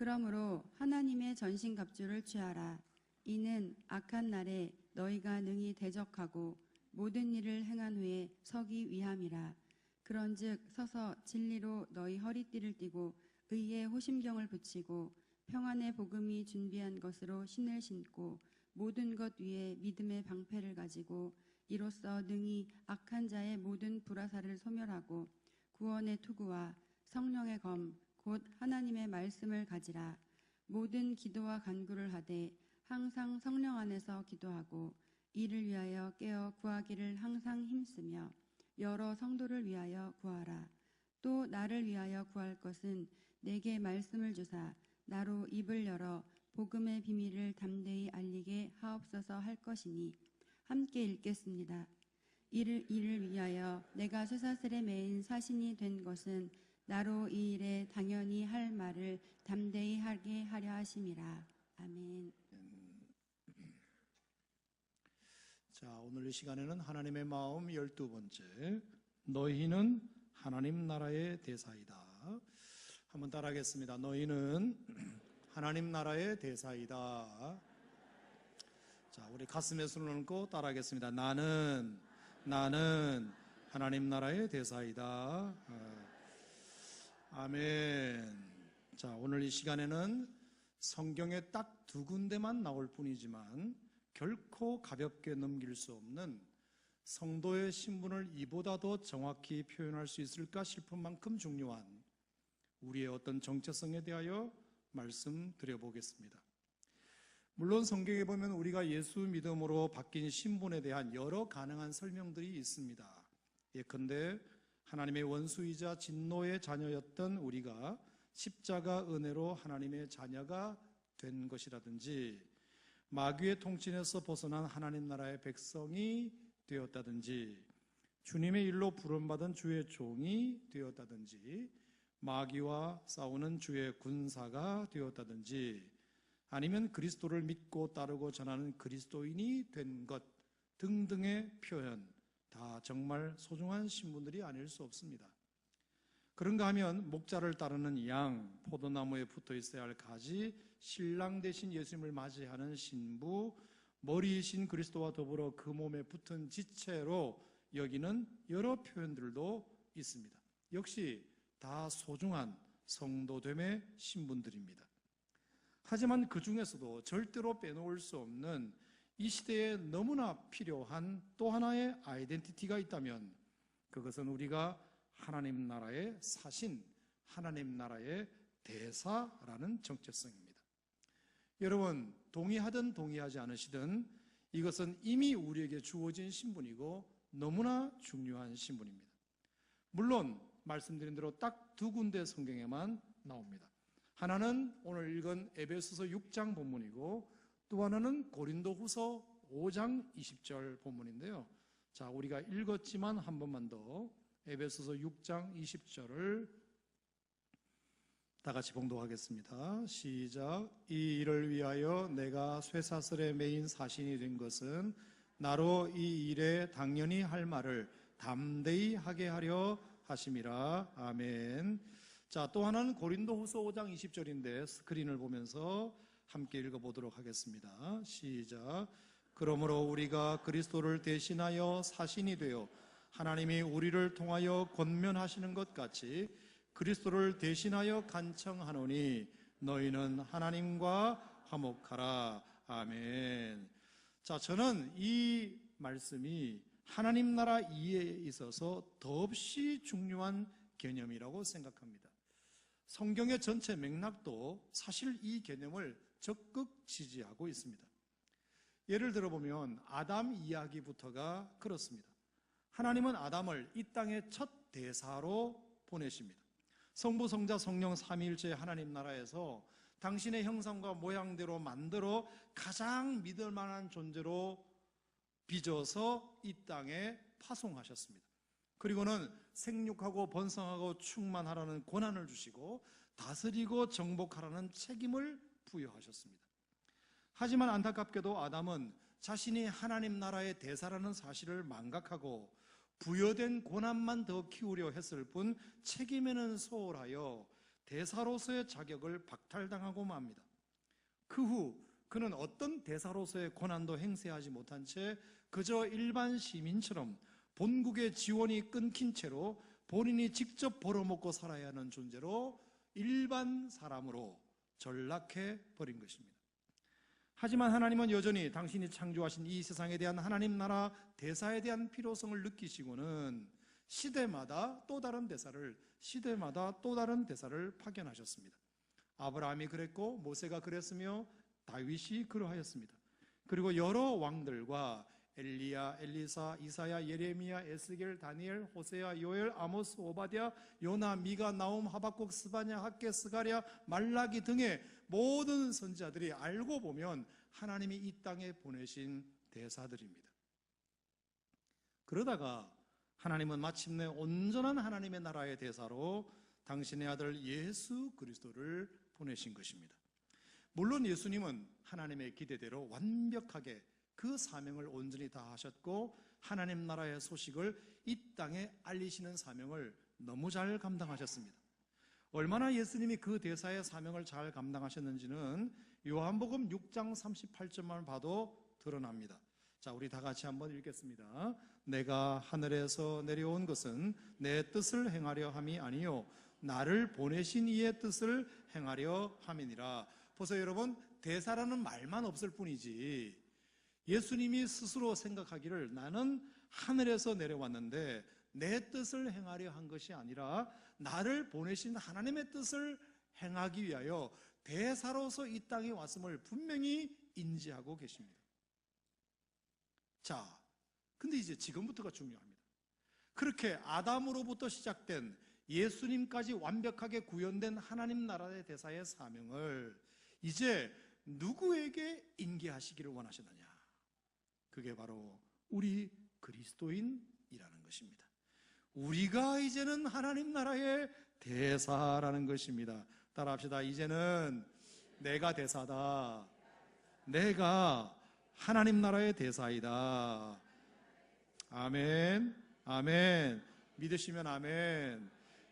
그러므로 하나님의 전신갑주를 취하라. 이는 악한 날에 너희가 능히 대적하고 모든 일을 행한 후에 서기 위함이라. 그런즉 서서 진리로 너희 허리띠를 띠고 의의 호심경을 붙이고 평안의 복음이 준비한 것으로 신을 신고 모든 것 위에 믿음의 방패를 가지고 이로써 능히 악한 자의 모든 불화살을 소멸하고 구원의 투구와 성령의 검 곧 하나님의 말씀을 가지라. 모든 기도와 간구를 하되 항상 성령 안에서 기도하고 이를 위하여 깨어 구하기를 항상 힘쓰며 여러 성도를 위하여 구하라. 또 나를 위하여 구할 것은 내게 말씀을 주사 나로 입을 열어 복음의 비밀을 담대히 알리게 하옵소서 할 것이니 함께 읽겠습니다. 이를 위하여 내가 쇠사슬에 매인 사신이 된 것은 나로 이 일에 당연히 할 말을 담대히 하게 하려 하심이라. 아멘. 자, 오늘 이 시간에는 하나님의 마음 12번째, 너희는 하나님 나라의 대사이다. 한번 따라하겠습니다. 너희는 하나님 나라의 대사이다. 자, 우리 가슴에 손을 얹고 따라하겠습니다. 나는 하나님 나라의 대사이다. 아멘. 자, 오늘 이 시간에는 성경에 딱 두 군데만 나올 뿐이지만 결코 가볍게 넘길 수 없는 성도의 신분을 이보다 더 정확히 표현할 수 있을까 싶은 만큼 중요한 우리의 어떤 정체성에 대하여 말씀드려 보겠습니다. 물론 성경에 보면 우리가 예수 믿음으로 바뀐 신분에 대한 여러 가능한 설명들이 있습니다. 예컨대 하나님의 원수이자 진노의 자녀였던 우리가 십자가 은혜로 하나님의 자녀가 된 것이라든지, 마귀의 통치에서 벗어난 하나님 나라의 백성이 되었다든지, 주님의 일로 부름받은 주의 종이 되었다든지, 마귀와 싸우는 주의 군사가 되었다든지, 아니면 그리스도를 믿고 따르고 전하는 그리스도인이 된 것 등등의 표현, 다 정말 소중한 신분들이 아닐 수 없습니다. 그런가 하면 목자를 따르는 양, 포도나무에 붙어 있어야 할 가지, 신랑 대신 예수님을 맞이하는 신부, 머리이신 그리스도와 더불어 그 몸에 붙은 지체로 여기는 여러 표현들도 있습니다. 역시 다 소중한 성도됨의 신분들입니다. 하지만 그 중에서도 절대로 빼놓을 수 없는 이 시대에 너무나 필요한 또 하나의 아이덴티티가 있다면 그것은 우리가 하나님 나라의 사신, 하나님 나라의 대사라는 정체성입니다. 여러분, 동의하든 동의하지 않으시든 이것은 이미 우리에게 주어진 신분이고 너무나 중요한 신분입니다. 물론 말씀드린 대로 딱 두 군데 성경에만 나옵니다. 하나는 오늘 읽은 에베소서 6장 본문이고 또 하나는 고린도후서 5장 20절 본문인데요. 자, 우리가 읽었지만 한 번만 더 에베소서 6장 20절을 다 같이 봉독하겠습니다. 시작. 이 일을 위하여 내가 쇠사슬에 매인 사신이 된 것은 나로 이 일에 당연히 할 말을 담대히 하게 하려 하심이라. 아멘. 자, 또 하나는 고린도후서 5장 20절인데 스크린을 보면서 함께 읽어보도록 하겠습니다. 시작. 그러므로 우리가 그리스도를 대신하여 사신이 되어 하나님이 우리를 통하여 권면하시는 것 같이 그리스도를 대신하여 간청하노니 너희는 하나님과 화목하라. 아멘. 자, 저는 이 말씀이 하나님 나라 이해에 있어서 더없이 중요한 개념이라고 생각합니다. 성경의 전체 맥락도 사실 이 개념을 적극 지지하고 있습니다. 예를 들어보면 아담 이야기부터가 그렇습니다. 하나님은 아담을 이 땅의 첫 대사로 보내십니다. 성부, 성자, 성령 삼위일체 하나님 나라에서 당신의 형상과 모양대로 만들어 가장 믿을 만한 존재로 빚어서 이 땅에 파송하셨습니다. 그리고는 생육하고 번성하고 충만하라는 권한을 주시고 다스리고 정복하라는 책임을 부여하셨습니다. 하지만 안타깝게도 아담은 자신이 하나님 나라의 대사라는 사실을 망각하고 부여된 고난만 더 키우려 했을 뿐 책임에는 소홀하여 대사로서의 자격을 박탈당하고 맙니다. 그 후 그는 어떤 대사로서의 권한도 행사하지 못한 채 그저 일반 시민처럼 본국의 지원이 끊긴 채로 본인이 직접 벌어먹고 살아야 하는 존재로 일반 사람으로 전락해 버린 것입니다. 하지만 하나님은 여전히 당신이 창조하신 이 세상에 대한 하나님 나라 대사에 대한 필요성을 느끼시고는 시대마다 또 다른 대사를 파견하셨습니다. 아브라함이 그랬고 모세가 그랬으며 다윗이 그러하였습니다. 그리고 여러 왕들과 엘리야, 엘리사, 이사야, 예레미야, 에스겔, 다니엘, 호세야, 요엘, 아모스, 오바댜, 요나, 미가, 나움, 하박국, 스바냐, 학개, 스가랴, 말라기 등의 모든 선지자들이 알고 보면 하나님이 이 땅에 보내신 대사들입니다. 그러다가 하나님은 마침내 온전한 하나님의 나라의 대사로 당신의 아들 예수 그리스도를 보내신 것입니다. 물론 예수님은 하나님의 기대대로 완벽하게 그 사명을 온전히 다 하셨고 하나님 나라의 소식을 이 땅에 알리시는 사명을 너무 잘 감당하셨습니다. 얼마나 예수님이 그 대사의 사명을 잘 감당하셨는지는 요한복음 6장 38절만 봐도 드러납니다. 자, 우리 다 같이 한번 읽겠습니다. 내가 하늘에서 내려온 것은 내 뜻을 행하려 함이 아니요 나를 보내신 이의 뜻을 행하려 함이니라. 보세요 여러분, 대사라는 말만 없을 뿐이지 예수님이 스스로 생각하기를 나는 하늘에서 내려왔는데 내 뜻을 행하려 한 것이 아니라 나를 보내신 하나님의 뜻을 행하기 위하여 대사로서 이 땅에 왔음을 분명히 인지하고 계십니다. 자, 근데 이제 지금부터가 중요합니다. 그렇게 아담으로부터 시작된 예수님까지 완벽하게 구현된 하나님 나라의 대사의 사명을 이제 누구에게 인계하시기를 원하시느냐? 그게 바로 우리 그리스도인이라는 것입니다. 우리가 이제는 하나님 나라의 대사라는 것입니다. 따라합시다. 이제는 내가 대사다. 내가 하나님 나라의 대사이다. 아멘, 아멘. 믿으시면 아멘.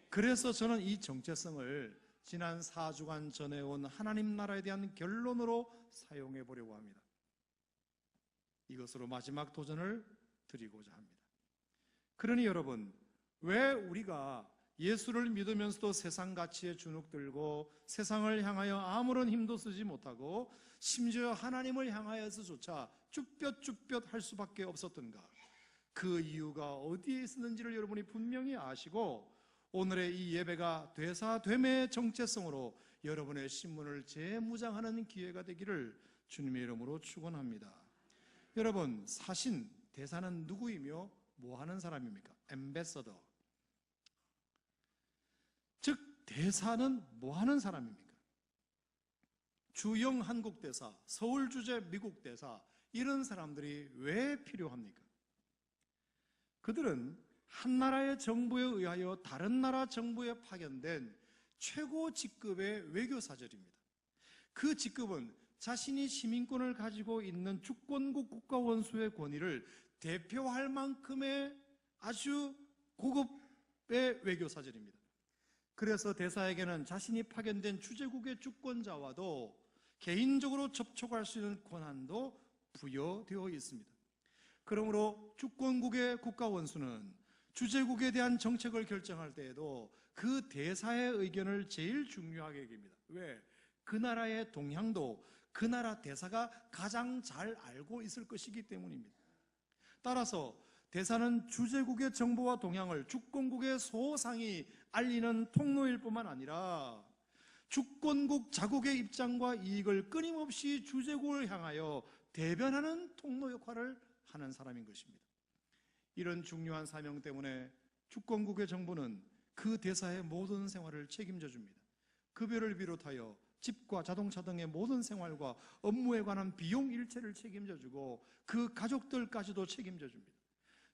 그래서 저는 이 정체성을 지난 4주간 전해온 하나님 나라에 대한 결론으로 사용해 보려고 합니다. 이것으로 마지막 도전을 드리고자 합니다. 그러니 여러분, 왜 우리가 예수를 믿으면서도 세상 가치에 주눅들고 세상을 향하여 아무런 힘도 쓰지 못하고 심지어 하나님을 향하여서조차 쭈뼛쭈뼛 할 수밖에 없었던가? 그 이유가 어디에 있었는지를 여러분이 분명히 아시고 오늘의 이 예배가 되사됨의 정체성으로 여러분의 신문을 재무장하는 기회가 되기를 주님의 이름으로 축원합니다. 여러분, 사신, 대사는 누구이며 뭐하는 사람입니까? 엠베서더, 즉 대사는 뭐하는 사람입니까? 주영 한국 대사, 서울 주재 미국 대사, 이런 사람들이 왜 필요합니까? 그들은 한 나라의 정부에 의하여 다른 나라 정부에 파견된 최고 직급의 외교사절입니다. 그 직급은 자신이 시민권을 가지고 있는 주권국 국가원수의 권위를 대표할 만큼의 아주 고급의 외교사절입니다. 그래서 대사에게는 자신이 파견된 주재국의 주권자와도 개인적으로 접촉할 수 있는 권한도 부여되어 있습니다. 그러므로 주권국의 국가원수는 주재국에 대한 정책을 결정할 때에도 그 대사의 의견을 제일 중요하게 여깁니다. 왜? 그 나라의 동향도 그 나라 대사가 가장 잘 알고 있을 것이기 때문입니다. 따라서 대사는 주재국의 정보와 동향을 주권국의 소상히 알리는 통로일 뿐만 아니라 주권국 자국의 입장과 이익을 끊임없이 주재국을 향하여 대변하는 통로 역할을 하는 사람인 것입니다. 이런 중요한 사명 때문에 주권국의 정부는 그 대사의 모든 생활을 책임져 줍니다. 급여를 비롯하여 집과 자동차 등의 모든 생활과 업무에 관한 비용 일체를 책임져 주고 그 가족들까지도 책임져 줍니다.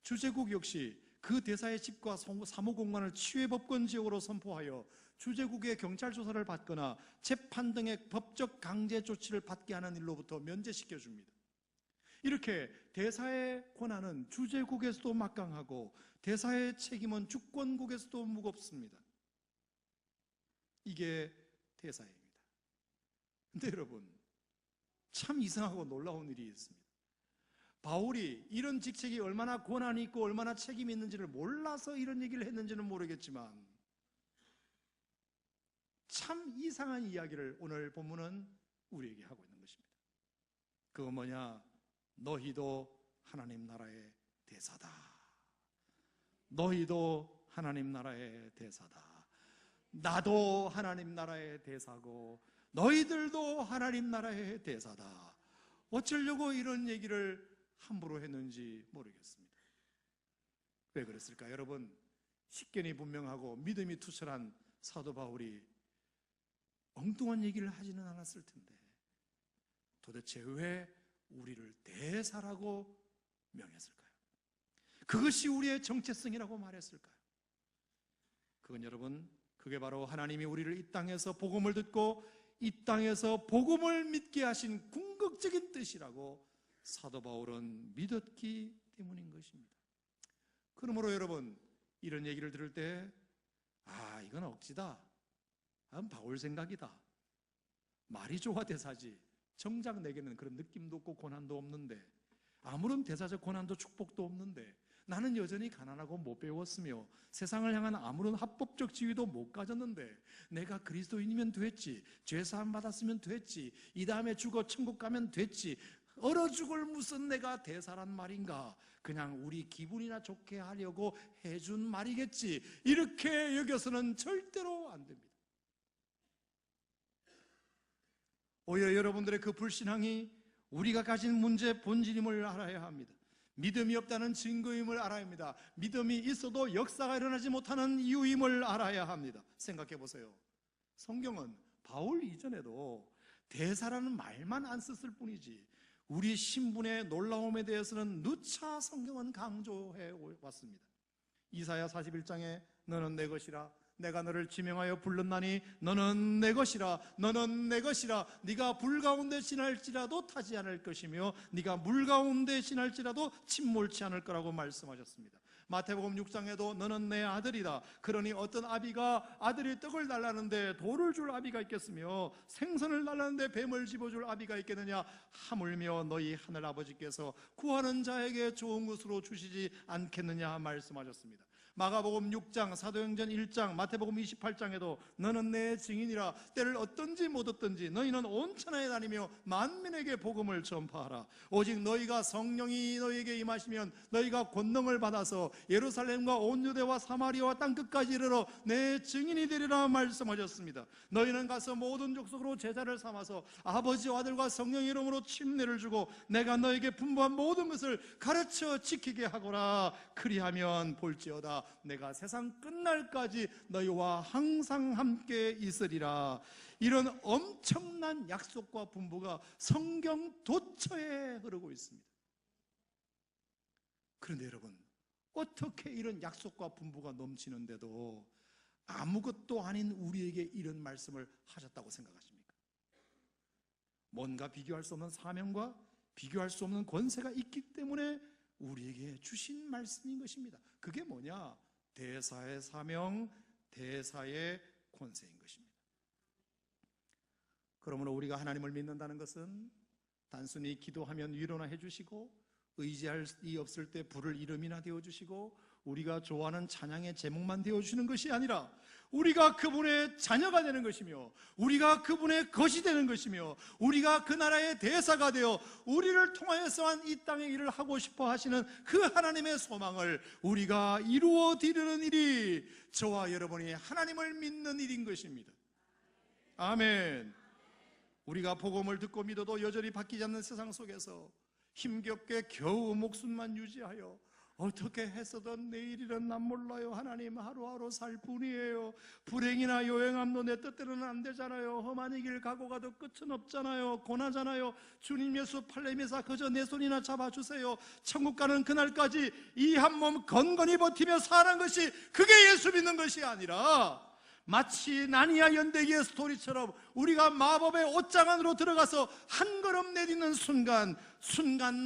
주재국 역시 그 대사의 집과 사무공간을 치외법권 지역으로 선포하여 주재국의 경찰 조사를 받거나 재판 등의 법적 강제 조치를 받게 하는 일로부터 면제시켜 줍니다. 이렇게 대사의 권한은 주재국에서도 막강하고 대사의 책임은 주권국에서도 무겁습니다. 이게 대사입니다. 근데 여러분, 참 이상하고 놀라운 일이 있습니다. 바울이 이런 직책이 얼마나 권한이 있고 얼마나 책임이 있는지를 몰라서 이런 얘기를 했는지는 모르겠지만 참 이상한 이야기를 오늘 본문은 우리에게 하고 있는 것입니다. 그건 뭐냐? 너희도 하나님 나라의 대사다. 너희도 하나님 나라의 대사다. 나도 하나님 나라의 대사고 너희들도 하나님 나라의 대사다. 어쩌려고 이런 얘기를 함부로 했는지 모르겠습니다. 왜 그랬을까? 여러분, 식견이 분명하고 믿음이 투철한 사도 바울이 엉뚱한 얘기를 하지는 않았을 텐데 도대체 왜 우리를 대사라고 명했을까요? 그것이 우리의 정체성이라고 말했을까요? 그건 여러분, 그게 바로 하나님이 우리를 이 땅에서 복음을 듣고 이 땅에서 복음을 믿게 하신 궁극적인 뜻이라고 사도 바울은 믿었기 때문인 것입니다. 그러므로 여러분, 이런 얘기를 들을 때 이건 억지다, 바울 생각이다, 말이 좋아 대사지, 정작 내게는 그런 느낌도 없고 고난도 없는데, 아무런 대사적 고난도 축복도 없는데, 나는 여전히 가난하고 못 배웠으며 세상을 향한 아무런 합법적 지위도 못 가졌는데 내가 그리스도인이면 됐지, 죄사함 받았으면 됐지, 이 다음에 죽어 천국 가면 됐지, 얼어 죽을 무슨 내가 대사란 말인가, 그냥 우리 기분이나 좋게 하려고 해준 말이겠지, 이렇게 여겨서는 절대로 안 됩니다. 오히려 여러분들의 그 불신앙이 우리가 가진 문제의 본질임을 알아야 합니다. 믿음이 없다는 증거임을 알아야 합니다. 믿음이 있어도 역사가 일어나지 못하는 이유임을 알아야 합니다. 생각해 보세요. 성경은 바울 이전에도 대사라는 말만 안 썼을 뿐이지 우리 신분의 놀라움에 대해서는 누차 성경은 강조해 왔습니다. 이사야 41장에 너는 내 것이라, 내가 너를 지명하여 불렀나니 너는 내 것이라, 너는 내 것이라, 네가 불 가운데 지날지라도 타지 않을 것이며 네가 물 가운데 지날지라도 침몰치 않을 거라고 말씀하셨습니다. 마태복음 6장에도 너는 내 아들이다. 그러니 어떤 아비가 아들이 떡을 달라는데 돌을 줄 아비가 있겠으며 생선을 달라는데 뱀을 집어줄 아비가 있겠느냐, 하물며 너희 하늘 아버지께서 구하는 자에게 좋은 것으로 주시지 않겠느냐 말씀하셨습니다. 마가복음 6장, 사도행전 1장, 마태복음 28장에도 너는 내 증인이라, 때를 얻든지 못 얻든지 너희는 온 천하에 다니며 만민에게 복음을 전파하라. 오직 너희가 성령이 너희에게 임하시면 너희가 권능을 받아서 예루살렘과 온 유대와 사마리아와 땅끝까지 이르러 내 증인이 되리라 말씀하셨습니다. 너희는 가서 모든 족속으로 제자를 삼아서 아버지와 아들과 성령의 이름으로 침례를 주고 내가 너에게 분부한 모든 것을 가르쳐 지키게 하거라. 그리하면 볼지어다 내가 세상 끝날까지 너희와 항상 함께 있으리라. 이런 엄청난 약속과 분부가 성경 도처에 흐르고 있습니다. 그런데 여러분, 어떻게 이런 약속과 분부가 넘치는데도 아무것도 아닌 우리에게 이런 말씀을 하셨다고 생각하십니까? 뭔가 비교할 수 없는 사명과 비교할 수 없는 권세가 있기 때문에 우리에게 주신 말씀인 것입니다. 그게 뭐냐? 대사의 사명, 대사의 권세인 것입니다. 그러므로 우리가 하나님을 믿는다는 것은 단순히 기도하면 위로나 해주시고 의지할 이 없을 때 부를 이름이나 되어주시고 우리가 좋아하는 찬양의 제목만 되어주시는 것이 아니라 우리가 그분의 자녀가 되는 것이며 우리가 그분의 것이 되는 것이며 우리가 그 나라의 대사가 되어 우리를 통하여서만 이 땅의 일을 하고 싶어 하시는 그 하나님의 소망을 우리가 이루어 드리는 일이 저와 여러분이 하나님을 믿는 일인 것입니다. 아멘. 우리가 복음을 듣고 믿어도 여전히 바뀌지 않는 세상 속에서 힘겹게 겨우 목숨만 유지하여 어떻게 했어든 내일이란 난 몰라요. 하나님 하루하루 살 뿐이에요. 불행이나 요행함도 내 뜻대로는 안 되잖아요. 험한 이 길 가고 가도 끝은 없잖아요. 고나잖아요. 주님 예수 팔레미사 그저 내 손이나 잡아주세요. 천국 가는 그날까지 이 한 몸 건건히 버티며 사는 것이 그게 예수 믿는 것이 아니라 마치 나니아 연대기의 스토리처럼 우리가 마법의 옷장 안으로 들어가서 한 걸음 내딛는 순간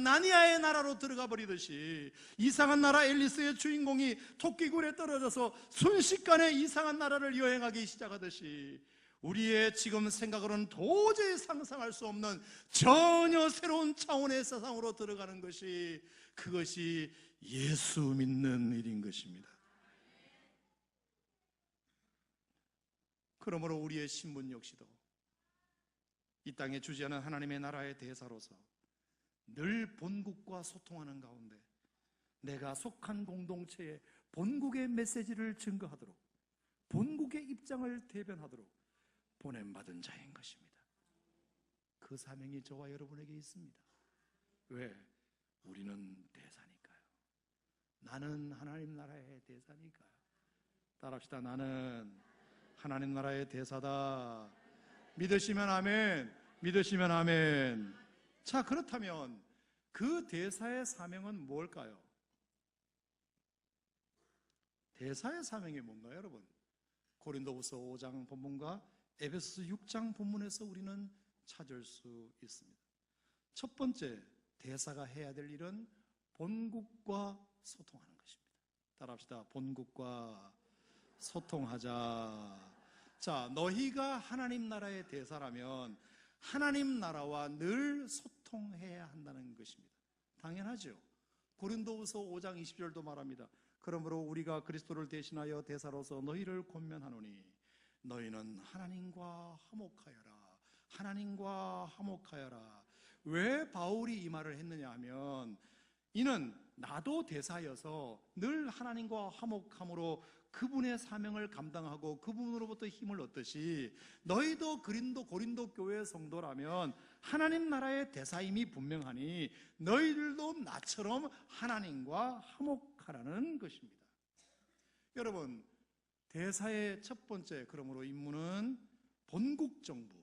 나니아의 나라로 들어가 버리듯이, 이상한 나라 앨리스의 주인공이 토끼굴에 떨어져서 순식간에 이상한 나라를 여행하기 시작하듯이, 우리의 지금 생각으로는 도저히 상상할 수 없는 전혀 새로운 차원의 세상으로 들어가는 것이, 그것이 예수 믿는 일인 것입니다. 그러므로 우리의 신분 역시도 이 땅에 주재하는 하나님의 나라의 대사로서 늘 본국과 소통하는 가운데 내가 속한 공동체에 본국의 메시지를 증거하도록, 본국의 입장을 대변하도록 보냄받은 자인 것입니다. 그 사명이 저와 여러분에게 있습니다. 왜? 우리는 대사니까요. 나는 하나님 나라의 대사니까요. 따라합시다. 나는 하나님 나라의 대사다. 믿으시면 아멘. 믿으시면 아멘. 자, 그렇다면 그 대사의 사명은 뭘까요? 대사의 사명이 뭔가요, 여러분? 고린도후서 5장 본문과 에베소서 6장 본문에서 우리는 찾을 수 있습니다. 첫 번째, 대사가 해야 될 일은 본국과 소통하는 것입니다. 따라합시다. 본국과 소통하자. 자, 너희가 하나님 나라의 대사라면 하나님 나라와 늘 소통해야 한다는 것입니다. 당연하죠. 고린도후서 5장 20절도 말합니다. 그러므로 우리가 그리스도를 대신하여 대사로서 너희를 권면하노니 너희는 하나님과 화목하여라. 하나님과 화목하여라. 왜 바울이 이 말을 했느냐 하면, 이는 나도 대사여서 늘 하나님과 화목함으로 그분의 사명을 감당하고 그분으로부터 힘을 얻듯이, 너희도 고린도 교회의 성도라면 하나님 나라의 대사임이 분명하니 너희들도 나처럼 하나님과 화목하라는 것입니다. 여러분, 대사의 첫 번째 그러므로 임무는 본국 정부,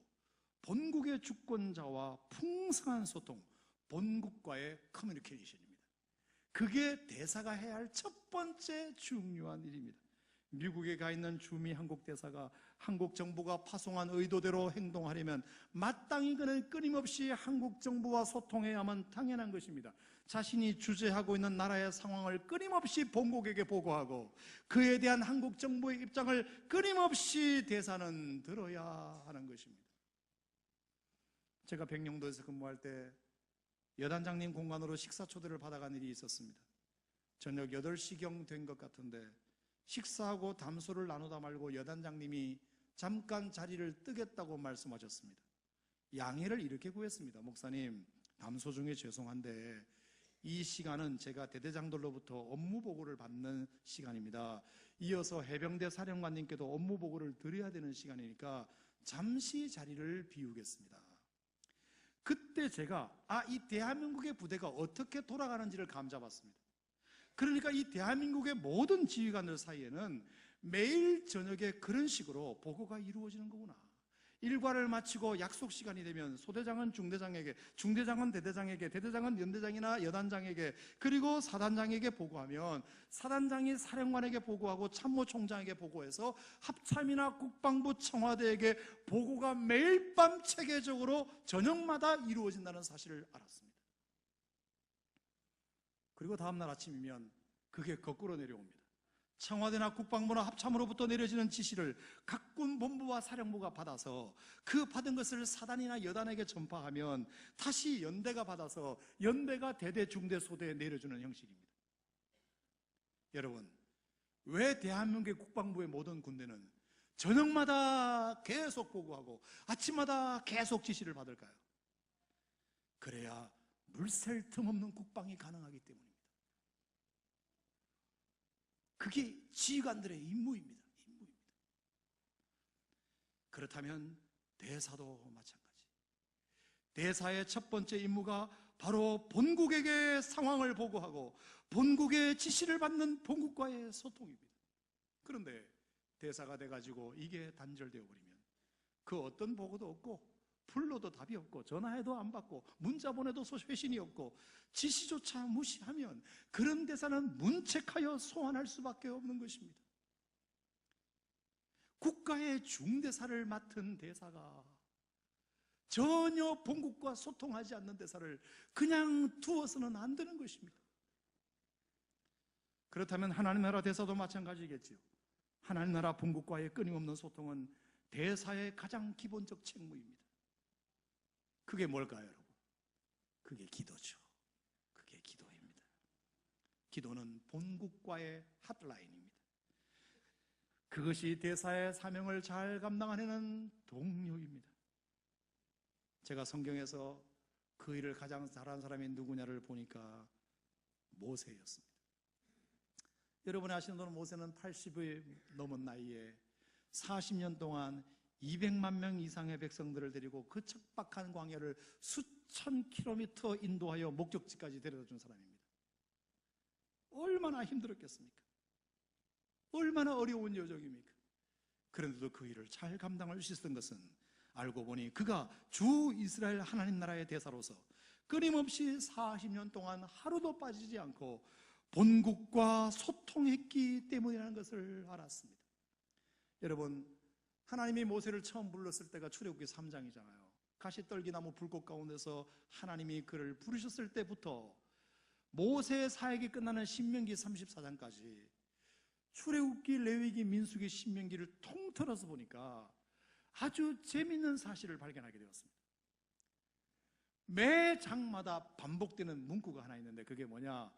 본국의 주권자와 풍성한 소통, 본국과의 커뮤니케이션입니다. 그게 대사가 해야 할 첫 번째 중요한 일입니다. 미국에 가 있는 주미 한국 대사가 한국 정부가 파송한 의도대로 행동하려면 마땅히 그는 끊임없이 한국 정부와 소통해야만 당연한 것입니다. 자신이 주재하고 있는 나라의 상황을 끊임없이 본국에게 보고하고 그에 대한 한국 정부의 입장을 끊임없이 대사는 들어야 하는 것입니다. 제가 백령도에서 근무할 때 여단장님 공간으로 식사 초대를 받아간 일이 있었습니다. 저녁 8시경 된 것 같은데 식사하고 담소를 나누다 말고 여단장님이 잠깐 자리를 뜨겠다고 말씀하셨습니다. 양해를 이렇게 구했습니다. 목사님, 담소 중에 죄송한데 이 시간은 제가 대대장들로부터 업무 보고를 받는 시간입니다. 이어서 해병대 사령관님께도 업무 보고를 드려야 되는 시간이니까 잠시 자리를 비우겠습니다. 그때 제가 이 대한민국의 부대가 어떻게 돌아가는지를 감잡았습니다. 그러니까 이 대한민국의 모든 지휘관들 사이에는 매일 저녁에 그런 식으로 보고가 이루어지는 거구나. 일과를 마치고 약속 시간이 되면 소대장은 중대장에게, 중대장은 대대장에게, 대대장은 연대장이나 여단장에게, 그리고 사단장에게 보고하면 사단장이 사령관에게 보고하고 참모총장에게 보고해서 합참이나 국방부, 청와대에게 보고가 매일 밤 체계적으로 저녁마다 이루어진다는 사실을 알았습니다. 그리고 다음날 아침이면 그게 거꾸로 내려옵니다. 청와대나 국방부나 합참으로부터 내려지는 지시를 각 군 본부와 사령부가 받아서 그 받은 것을 사단이나 여단에게 전파하면 다시 연대가 받아서 연대가 대대, 중대, 소대에 내려주는 형식입니다. 여러분, 왜 대한민국의 국방부의 모든 군대는 저녁마다 계속 보고하고 아침마다 계속 지시를 받을까요? 그래야 물샐 틈 없는 국방이 가능하기 때문입니다. 그게 지휘관들의 임무입니다. 그렇다면 대사도 마찬가지. 대사의 첫 번째 임무가 바로 본국에게 상황을 보고하고 본국의 지시를 받는 본국과의 소통입니다. 그런데 대사가 돼가지고 이게 단절되어 버리면 그 어떤 보고도 없고 불러도 답이 없고 전화해도 안 받고 문자 보내도 회신이 없고 지시조차 무시하면 그런 대사는 문책하여 소환할 수밖에 없는 것입니다. 국가의 중대사를 맡은 대사가 전혀 본국과 소통하지 않는 대사를 그냥 두어서는 안 되는 것입니다. 그렇다면 하나님 나라 대사도 마찬가지겠지요. 하나님 나라 본국과의 끊임없는 소통은 대사의 가장 기본적 책무입니다. 그게 뭘까요, 여러분? 그게 기도죠. 그게 기도입니다. 기도는 본국과의 핫라인입니다. 그것이 대사의 사명을 잘 감당하는 동료입니다. 제가 성경에서 그 일을 가장 잘한 사람이 누구냐를 보니까 모세였습니다. 여러분이 아시는 대로 모세는 80이 넘은 나이에 40년 동안 200만 명 이상의 백성들을 데리고 그 척박한 광야를 수천 킬로미터 인도하여 목적지까지 데려다 준 사람입니다. 얼마나 힘들었겠습니까? 얼마나 어려운 여정입니까? 그런데도 그 일을 잘 감당할 수 있었던 것은 알고 보니 그가 주 이스라엘 하나님 나라의 대사로서 끊임없이 40년 동안 하루도 빠지지 않고 본국과 소통했기 때문이라는 것을 알았습니다. 여러분, 하나님이 모세를 처음 불렀을 때가 출애굽기 3장이잖아요. 가시떨기나무 불꽃 가운데서 하나님이 그를 부르셨을 때부터 모세의 사역이 끝나는 신명기 34장까지 출애굽기, 레위기, 민수기, 신명기를 통틀어서 보니까 아주 재미있는 사실을 발견하게 되었습니다. 매 장마다 반복되는 문구가 하나 있는데 그게 뭐냐?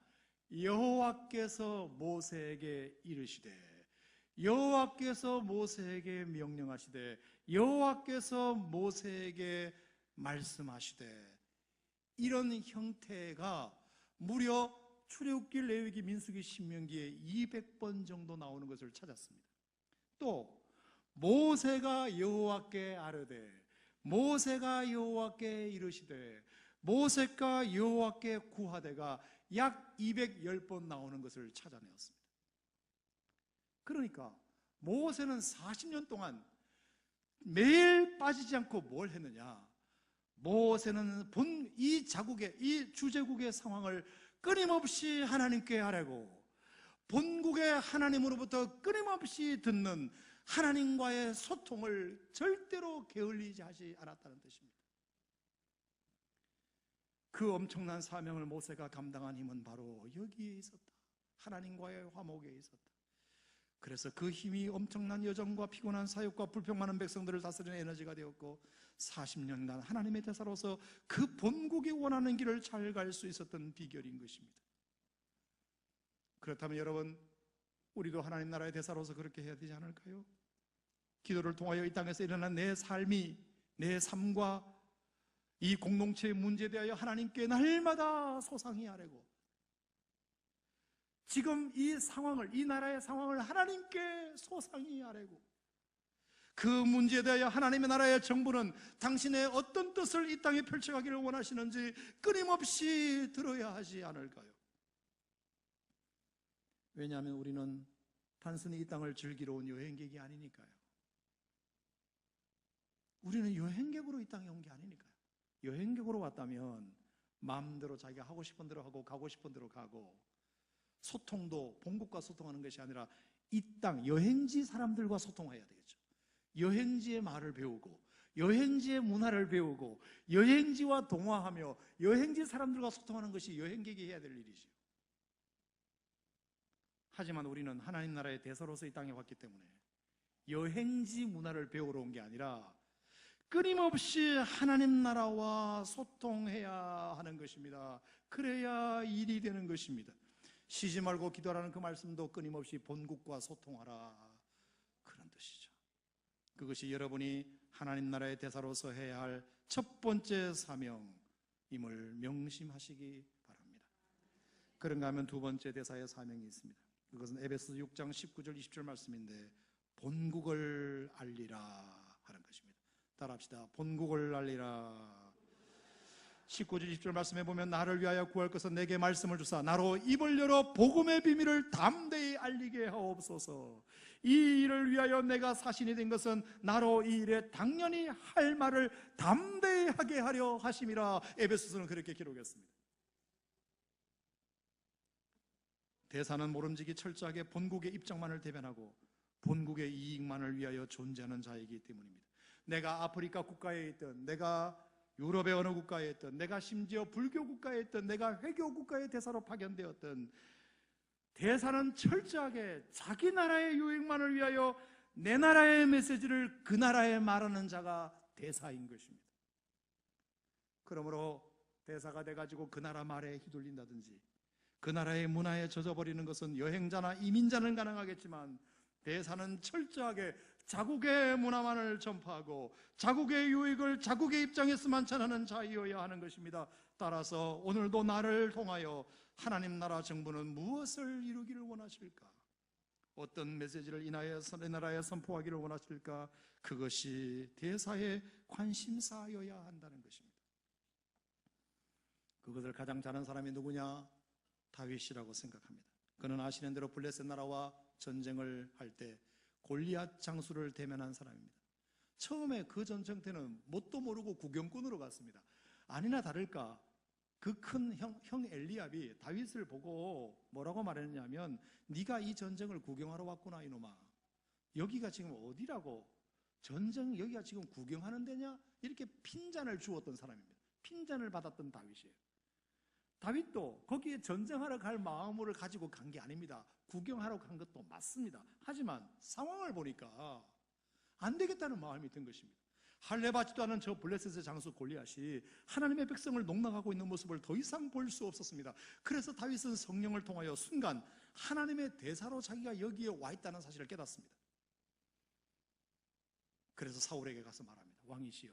여호와께서 모세에게 이르시되, 여호와께서 모세에게 명령하시되, 여호와께서 모세에게 말씀하시되, 이런 형태가 무려 출애굽기, 레위기, 민수기, 신명기에 200번 정도 나오는 것을 찾았습니다. 또 모세가 여호와께 아뢰되, 모세가 여호와께 이르시되, 모세가 여호와께 구하되가 약 210번 나오는 것을 찾아내었습니다. 그러니까 모세는 40년 동안 매일 빠지지 않고 뭘 했느냐? 모세는 이 자국의, 이 주제국의 상황을 끊임없이 하나님께 아뢰고 본국의 하나님으로부터 끊임없이 듣는 하나님과의 소통을 절대로 게을리지 하지 않았다는 뜻입니다. 그 엄청난 사명을 모세가 감당한 힘은 바로 여기에 있었다. 하나님과의 화목에 있었다. 그래서 그 힘이 엄청난 여정과 피곤한 사역과 불평 많은 백성들을 다스리는 에너지가 되었고 40년간 하나님의 대사로서 그 본국이 원하는 길을 잘 갈 수 있었던 비결인 것입니다. 그렇다면 여러분, 우리도 하나님 나라의 대사로서 그렇게 해야 되지 않을까요? 기도를 통하여 이 땅에서 일어난 내 삶이, 내 삶과 이 공동체의 문제에 대하여 하나님께 날마다 소상히 아뢰고 지금 이 상황을, 이 나라의 상황을 하나님께 소상히 아뢰고 그 문제에 대하여 하나님의 나라의 정부는 당신의 어떤 뜻을 이 땅에 펼쳐가기를 원하시는지 끊임없이 들어야 하지 않을까요? 왜냐하면 우리는 단순히 이 땅을 즐기러 온 여행객이 아니니까요. 우리는 여행객으로 이 땅에 온 게 아니니까요. 여행객으로 왔다면 마음대로 자기가 하고 싶은 대로 하고 가고 싶은 대로 가고 소통도 본국과 소통하는 것이 아니라 이 땅 여행지 사람들과 소통해야 되겠죠. 여행지의 말을 배우고 여행지의 문화를 배우고 여행지와 동화하며 여행지 사람들과 소통하는 것이 여행객이 해야 될 일이죠. 하지만 우리는 하나님 나라의 대사로서 이 땅에 왔기 때문에 여행지 문화를 배우러 온 게 아니라 끊임없이 하나님 나라와 소통해야 하는 것입니다. 그래야 일이 되는 것입니다. 쉬지 말고 기도하라는 그 말씀도 끊임없이 본국과 소통하라, 그런 뜻이죠. 그것이 여러분이 하나님 나라의 대사로서 해야 할 첫 번째 사명임을 명심하시기 바랍니다. 그런가 하면 두 번째 대사의 사명이 있습니다. 그것은 에베소 6장 19절 20절 말씀인데 본국을 알리라 하는 것입니다. 따라합시다. 본국을 알리라. 19절 20절 말씀해 보면 나를 위하여 구할 것은 내게 말씀을 주사 나로 입을 열어 복음의 비밀을 담대히 알리게 하옵소서. 이 일을 위하여 내가 사신이 된 것은 나로 이 일에 당연히 할 말을 담대히 하게 하려 하심이라. 에베소서는 그렇게 기록했습니다. 대사는 모름지기 철저하게 본국의 입장만을 대변하고 본국의 이익만을 위하여 존재하는 자이기 때문입니다. 내가 아프리카 국가에 있든, 내가 유럽의 어느 국가에 있든, 내가 심지어 불교 국가에 있든, 내가 회교 국가의 대사로 파견되었든, 대사는 철저하게 자기 나라의 유익만을 위하여 내 나라의 메시지를 그 나라에 말하는 자가 대사인 것입니다. 그러므로 대사가 돼가지고 그 나라 말에 휘둘린다든지 그 나라의 문화에 젖어버리는 것은 여행자나 이민자는 가능하겠지만, 대사는 철저하게 자국의 문화만을 전파하고 자국의 유익을 자국의 입장에서만 전하는 자이어야 하는 것입니다. 따라서 오늘도 나를 통하여 하나님 나라 정부는 무엇을 이루기를 원하실까? 어떤 메시지를 이 나라에 선포하기를 원하실까? 그것이 대사의 관심사여야 한다는 것입니다. 그것을 가장 잘하는 사람이 누구냐? 다윗이라고 생각합니다. 그는 아시는 대로 블레셋 나라와 전쟁을 할 때 골리앗 장수를 대면한 사람입니다. 처음에 그 전쟁 때는 뭣도 모르고 구경꾼으로 갔습니다. 아니나 다를까 그 큰 형 엘리압이 다윗을 보고 뭐라고 말했냐면, 네가 이 전쟁을 구경하러 왔구나 이놈아. 여기가 지금 어디라고? 전쟁 여기가 지금 구경하는 데냐? 이렇게 핀잔을 주었던 사람입니다. 핀잔을 받았던 다윗이에요. 다윗도 거기에 전쟁하러 갈 마음을 가지고 간 게 아닙니다. 구경하러 간 것도 맞습니다. 하지만 상황을 보니까 안 되겠다는 마음이 든 것입니다. 할례 받지도 않은 저 블레셋의 장수 골리앗이 하나님의 백성을 농락하고 있는 모습을 더 이상 볼 수 없었습니다. 그래서 다윗은 성령을 통하여 순간 하나님의 대사로 자기가 여기에 와 있다는 사실을 깨닫습니다. 그래서 사울에게 가서 말합니다. 왕이시여,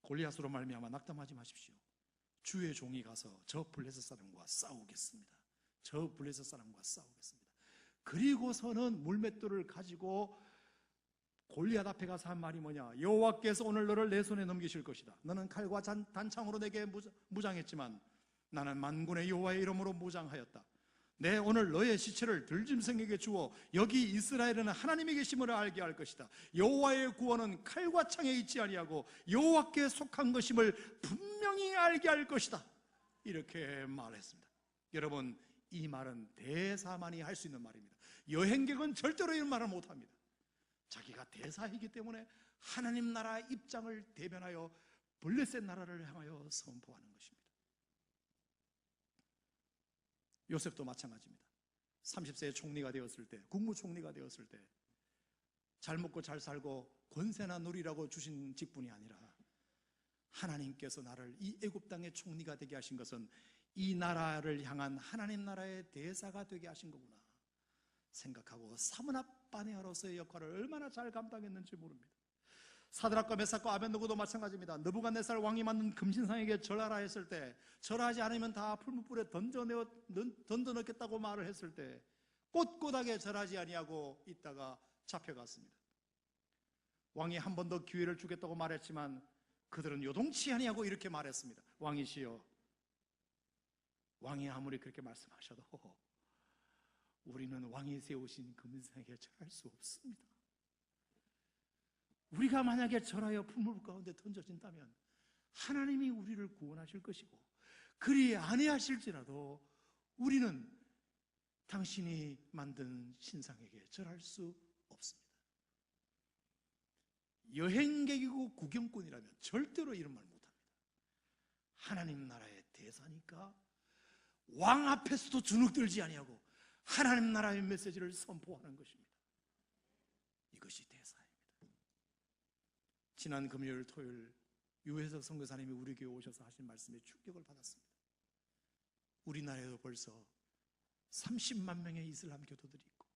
골리앗으로 말미암아 낙담하지 마십시오. 주의 종이 가서 저 블레셋 사람과 싸우겠습니다. 저 블레셋 사람과 싸우겠습니다. 그리고서는 물맷돌을 가지고 골리앗 앞에 가서 한 말이 뭐냐? 여호와께서 오늘 너를 내 손에 넘기실 것이다. 너는 칼과 단창으로 내게 무장했지만 나는 만군의 여호와의 이름으로 무장하였다. 내 오늘 너의 시체를 들짐승에게 주어 여기 이스라엘에는 하나님의 계심을 알게 할 것이다. 여호와의 구원은 칼과 창에 있지 아니하고 여호와께 속한 것임을 분명히 알게 할 것이다. 이렇게 말했습니다. 여러분, 이 말은 대사만이 할 수 있는 말입니다. 여행객은 절대로 이런 말을 못합니다. 자기가 대사이기 때문에 하나님 나라 입장을 대변하여 블레셋 나라를 향하여 선포하는 것입니다. 요셉도 마찬가지입니다. 30세에 총리가 되었을 때, 국무총리가 되었을 때 잘 먹고 잘 살고 권세나 누리라고 주신 직분이 아니라 하나님께서 나를 이 애굽 땅의 총리가 되게 하신 것은 이 나라를 향한 하나님 나라의 대사가 되게 하신 거구나 생각하고 사문합바네아로서의 역할을 얼마나 잘 감당했는지 모릅니다. 사드락과 메삭과 아벤느고도 마찬가지입니다. 느부갓네살 왕이 만든 금신상에게 절하라 했을 때, 절하지 않으면 다 풀무불에 던져넣겠다고 말을 했을 때 꼿꼿하게 절하지 아니하고 있다가 잡혀갔습니다. 왕이 한 번 더 기회를 주겠다고 말했지만 그들은 요동치 아니하고 이렇게 말했습니다. 왕이시여, 왕이 아무리 그렇게 말씀하셔도 우리는 왕이 세우신 금신상에게 절할 수 없습니다. 우리가 만약에 절하여 풀무불 가운데 던져진다면 하나님이 우리를 구원하실 것이고, 그리 아니하실지라도 우리는 당신이 만든 신상에게 절할 수 없습니다. 여행객이고 구경꾼이라면 절대로 이런 말 못합니다. 하나님 나라의 대사니까 왕 앞에서도 주눅들지 아니하고 하나님 나라의 메시지를 선포하는 것입니다. 이것이 대사입니다. 지난 금요일 토요일 유혜석 선교사님이 우리 교회 오셔서 하신 말씀에 충격을 받았습니다. 우리나라에도 벌써 30만 명의 이슬람 교도들이 있고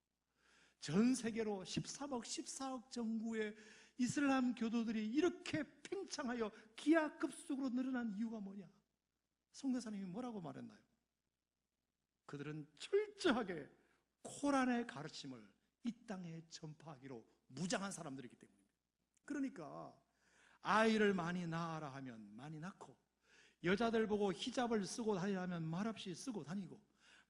전 세계로 13억, 14억 정도의 이슬람 교도들이 이렇게 팽창하여 기하급수적으로 늘어난 이유가 뭐냐? 선교사님이 뭐라고 말했나요? 그들은 철저하게 코란의 가르침을 이 땅에 전파하기로 무장한 사람들이기 때문입니다. 그러니까 아이를 많이 낳아라 하면 많이 낳고, 여자들 보고 히잡을 쓰고 다니라면 말없이 쓰고 다니고,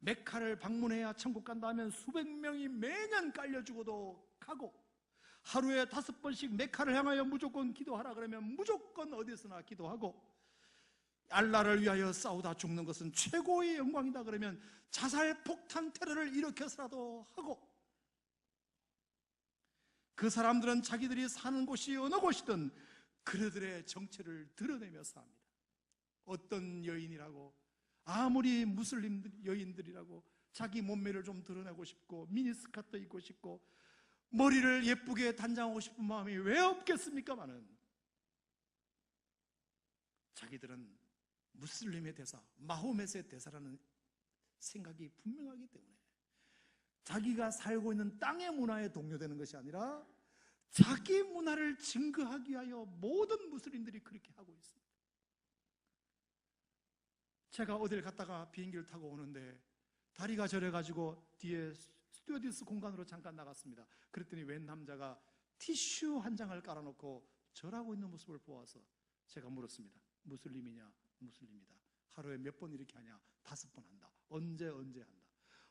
메카를 방문해야 천국 간다 하면 수백 명이 매년 깔려 죽어도 가고, 하루에 5번씩 메카를 향하여 무조건 기도하라 그러면 무조건 어디서나 기도하고, 알라를 위하여 싸우다 죽는 것은 최고의 영광이다 그러면 자살 폭탄 테러를 일으켜서라도 하고, 그 사람들은 자기들이 사는 곳이 어느 곳이든 그들의 정체를 드러내며 삽니다. 어떤 여인이라고, 아무리 무슬림 여인들이라고 자기 몸매를 좀 드러내고 싶고 미니스커트 입고 싶고 머리를 예쁘게 단장하고 싶은 마음이 왜 없겠습니까마는, 자기들은 무슬림의 대사, 마호멧의 대사라는 생각이 분명하기 때문에 자기가 살고 있는 땅의 문화에 동요되는 것이 아니라 자기 문화를 증거하기 위하여 모든 무슬림들이 그렇게 하고 있습니다. 제가 어딜 갔다가 비행기를 타고 오는데 다리가 저려가지고 뒤에 스튜어디스 공간으로 잠깐 나갔습니다. 그랬더니 웬 남자가 티슈 한 장을 깔아놓고 절하고 있는 모습을 보아서 제가 물었습니다. 무슬림이냐? 무슬림이다. 하루에 몇 번 이렇게 하냐? 5번 한다. 언제 한다.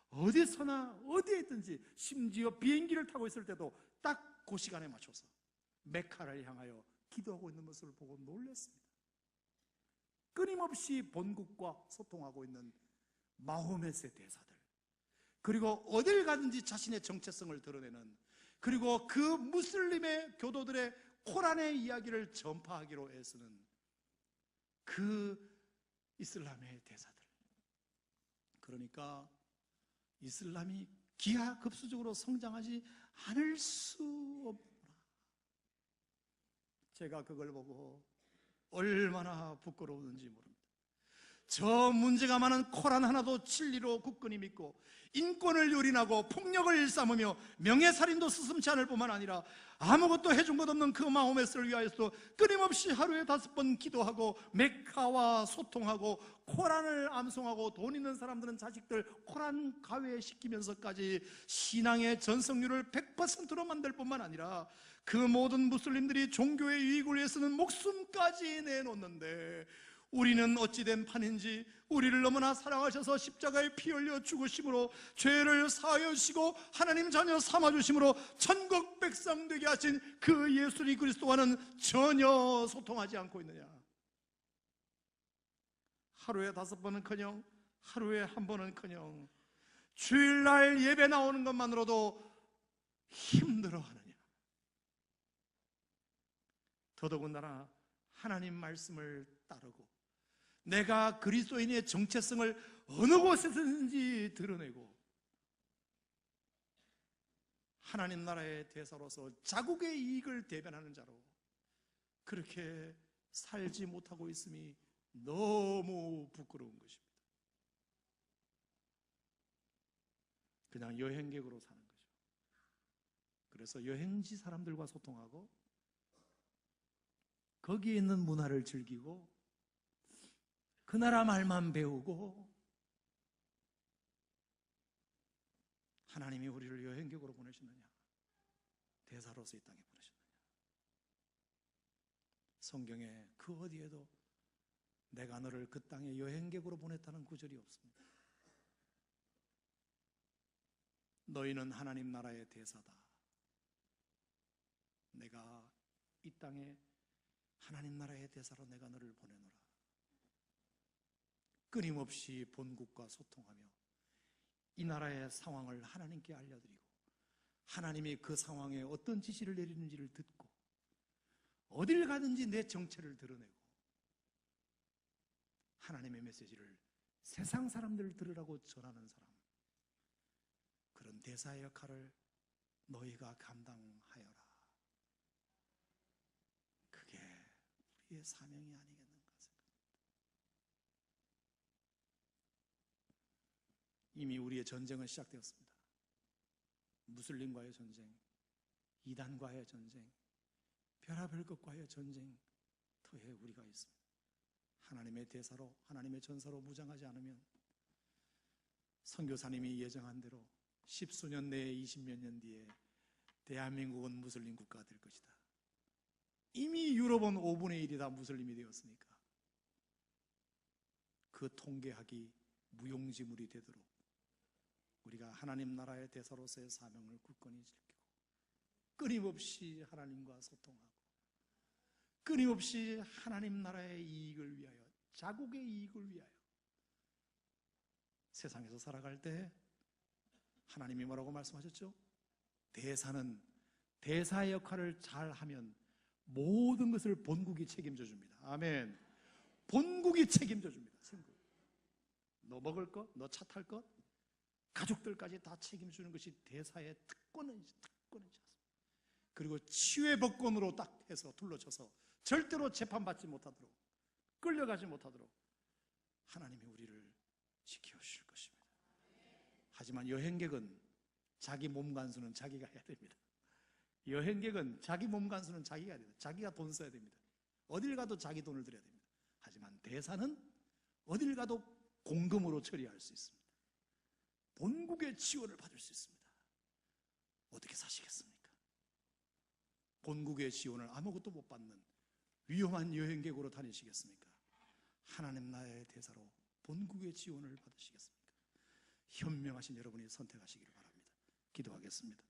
어디서나 어디에 있든지, 심지어 비행기를 타고 있을 때도 딱 그 시간에 맞춰서 메카를 향하여 기도하고 있는 모습을 보고 놀랐습니다. 끊임없이 본국과 소통하고 있는 마호멧의 대사들, 그리고 어딜 가든지 자신의 정체성을 드러내는, 그리고 그 무슬림의 교도들의 코란의 이야기를 전파하기로 애쓰는 그 이슬람의 대사들. 그러니까 이슬람이 기하급수적으로 성장하지 않을 수 없구나. 제가 그걸 보고 얼마나 부끄러웠는지 모릅니다. 저 문제가 많은 코란 하나도 진리로 굳건히 믿고 인권을 유린하고 폭력을 일삼으며 명예살인도 스슴치 않을 뿐만 아니라 아무것도 해준 것 없는 그 마호멧을 위하여서 끊임없이 하루에 5번 기도하고 메카와 소통하고 코란을 암송하고 돈 있는 사람들은 자식들 코란 가외시키면서까지 신앙의 전성률을 100%로 만들 뿐만 아니라 그 모든 무슬림들이 종교의 유익을 위해서는 목숨까지 내놓는데, 우리는 어찌된 판인지 우리를 너무나 사랑하셔서 십자가에 피 흘려 죽으심으로 죄를 사하여 주시고 하나님 자녀 삼아주심으로 천국 백성 되게 하신 그 예수님 그리스도와는 전혀 소통하지 않고 있느냐. 하루에 5번은커녕 하루에 1번은커녕 주일날 예배 나오는 것만으로도 힘들어하느냐. 더더군다나 하나님 말씀을 따르고 내가 그리스도인의 정체성을 어느 곳에서든지 드러내고 하나님 나라의 대사로서 자국의 이익을 대변하는 자로 그렇게 살지 못하고 있음이 너무 부끄러운 것입니다. 그냥 여행객으로 사는 거죠. 그래서 여행지 사람들과 소통하고 거기에 있는 문화를 즐기고 그 나라 말만 배우고, 하나님이 우리를 여행객으로 보내셨느냐? 대사로서 이 땅에 보내셨느냐? 성경에 그 어디에도 내가 너를 그 땅에 여행객으로 보냈다는 구절이 없습니다. 너희는 하나님 나라의 대사다. 내가 이 땅에 하나님 나라의 대사로 내가 너를 보내노라. 끊임없이 본국과 소통하며 이 나라의 상황을 하나님께 알려드리고 하나님이 그 상황에 어떤 지시를 내리는지를 듣고 어딜 가든지 내 정체를 드러내고 하나님의 메시지를 세상 사람들 들으라고 전하는 사람, 그런 대사의 역할을 너희가 감당하여라. 그게 우리의 사명이 아니겠는가 생각합니다. 이미 우리의 전쟁은 시작되었습니다. 무슬림과의 전쟁, 이단과의 전쟁, 별하별 것과의 전쟁터에 우리가 있습니다. 하나님의 대사로, 하나님의 전사로 무장하지 않으면 선교사님이 예정한 대로 10수년 내에 20몇 년 뒤에 대한민국은 무슬림 국가가 될 것이다. 이미 유럽은 5분의 1이 다 무슬림이 되었으니까 그 통계학이 무용지물이 되도록 우리가 하나님 나라의 대사로서의 사명을 굳건히 지키고 끊임없이 하나님과 소통하고 끊임없이 하나님 나라의 이익을 위하여, 자국의 이익을 위하여 세상에서 살아갈 때 하나님이 뭐라고 말씀하셨죠? 대사는 대사의 역할을 잘하면 모든 것을 본국이 책임져 줍니다. 아멘. 본국이 책임져 줍니다. 너 먹을 것, 너 차 탈 것, 가족들까지 다 책임주는 것이 대사의 특권이지. 그리고 치유의 법권으로 딱 해서 둘러쳐서 절대로 재판받지 못하도록, 끌려가지 못하도록 하나님이 우리를 지켜주실 것입니다. 하지만 여행객은 자기 몸 간수는 자기가 해야 됩니다. 여행객은 자기 몸 간수는 자기가 해야 됩니다. 자기가 돈 써야 됩니다. 어딜 가도 자기 돈을 들여야 됩니다. 하지만 대사는 어딜 가도 공금으로 처리할 수 있습니다. 본국의 지원을 받을 수 있습니다. 어떻게 사시겠습니까? 본국의 지원을 아무것도 못 받는 위험한 여행객으로 다니시겠습니까? 하나님 나라의 대사로 본국의 지원을 받으시겠습니까? 현명하신 여러분이 선택하시기를 바랍니다. 기도하겠습니다.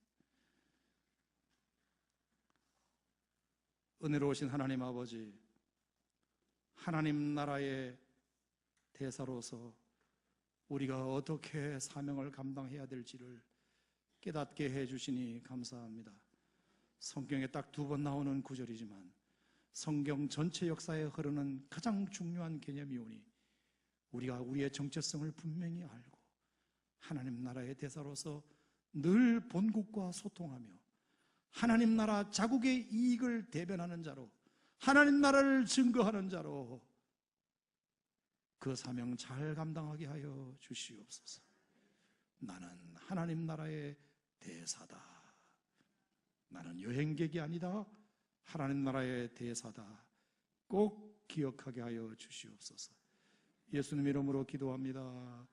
은혜로우신 하나님 아버지, 하나님 나라의 대사로서 우리가 어떻게 사명을 감당해야 될지를 깨닫게 해주시니 감사합니다. 성경에 딱 2번 나오는 구절이지만 성경 전체 역사에 흐르는 가장 중요한 개념이 오니 우리가 우리의 정체성을 분명히 알고 하나님 나라의 대사로서 늘 본국과 소통하며 하나님 나라 자국의 이익을 대변하는 자로, 하나님 나라를 증거하는 자로 그 사명 잘 감당하게 하여 주시옵소서. 나는 하나님 나라의 대사다. 나는 여행객이 아니다. 하나님 나라의 대사다. 꼭 기억하게 하여 주시옵소서. 예수님 이름으로 기도합니다.